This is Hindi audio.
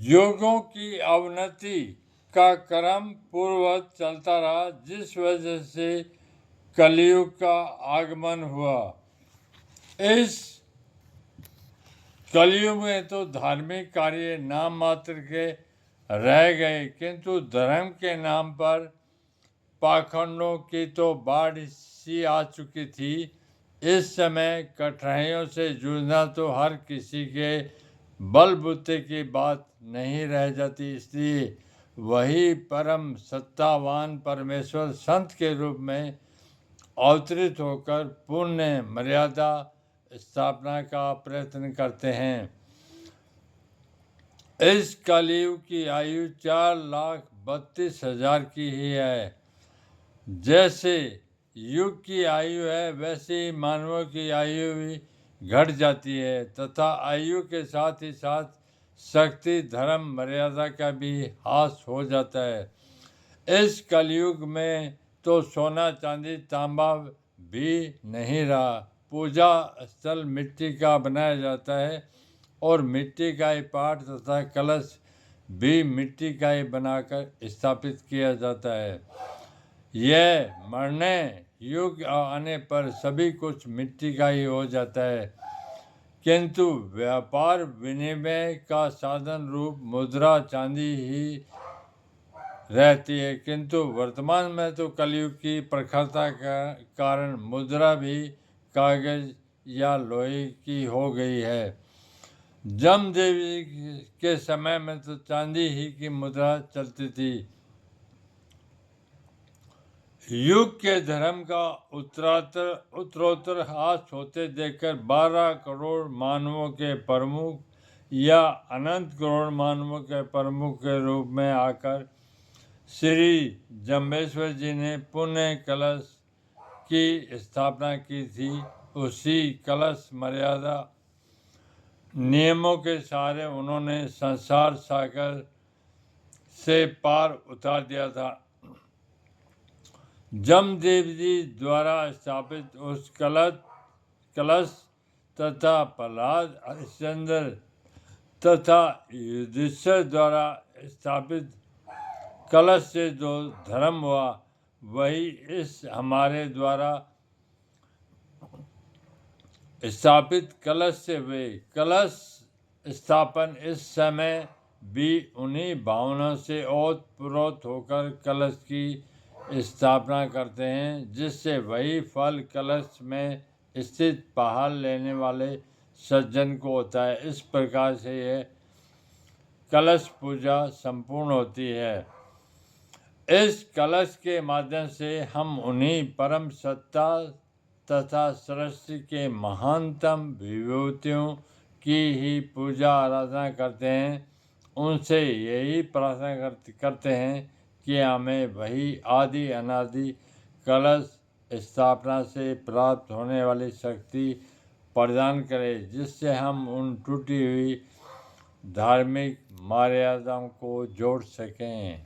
योगों की अवनति का क्रम पूर्ववत चलता रहा, जिस वजह से कलयुग का आगमन हुआ। इस कलयुग में तो धार्मिक कार्य नाम मात्र के रह गए, किंतु धर्म के नाम पर पाखंडों की तो बाढ़ सी आ चुकी थी। इस समय कठिनाइयों से जूझना तो हर किसी के बलबूते की बात नहीं रह जाती। इसलिए वही परम सत्तावान परमेश्वर संत के रूप में अवतरित होकर पुण्य मर्यादा स्थापना का प्रयत्न करते हैं। इस कलयुग की आयु 4,32,000 की ही है। जैसे युग की आयु है, वैसे ही मानवों की आयु भी घट जाती है तथा आयु के साथ ही साथ शक्ति, धर्म, मर्यादा का भी ह्रास हो जाता है। इस कलयुग में तो सोना, चांदी, तांबा भी नहीं रहा। पूजा स्थल मिट्टी का बनाया जाता है और मिट्टी का ही पाठ तथा कलश भी मिट्टी का ही बनाकर स्थापित किया जाता है। यह मरने युग आने पर सभी कुछ मिट्टी का ही हो जाता है, किंतु व्यापार विनिमय का साधन रूप मुद्रा चांदी ही रहती है। किंतु वर्तमान में तो कलयुग की प्रखरता का कारण मुद्रा भी कागज या लोहे की हो गई है। जमदेवी के समय में तो चांदी ही की मुद्रा चलती थी। युग के धर्म का उत्तरोत्तर ह्रास होते देखकर 12 करोड़ मानवों के प्रमुख या अनंत करोड़ मानवों के प्रमुख के रूप में आकर श्री जम्बेश्वर जी ने पुण्य कलश की स्थापना की थी। उसी कलश मर्यादा नियमों के सहारे उन्होंने संसार सागर से पार उतार दिया था। जमदेव जी द्वारा स्थापित उस कलश तथा प्रहलाद, हरिश्चंद्र तथा युधिष्ठिर द्वारा स्थापित कलश से जो धर्म हुआ, वही इस हमारे द्वारा स्थापित कलश से हुए। कलश स्थापन इस समय भी उन्हीं भावनाओं से ओतप्रोत होकर कलश की स्थापना करते हैं, जिससे वही फल कलश में स्थित पहाड़ लेने वाले सज्जन को होता है। इस प्रकार से यह कलश पूजा संपूर्ण होती है। इस कलश के माध्यम से हम उन्हीं परम सत्ता तथा सृष्टि के महानतम विभूतियों की ही पूजा आराधना करते हैं। उनसे यही प्रार्थना करते हैं कि हमें वही आदि अनादि कलश स्थापना से प्राप्त होने वाली शक्ति प्रदान करे, जिससे हम उन टूटी हुई धार्मिक मर्यादाओं को जोड़ सकें।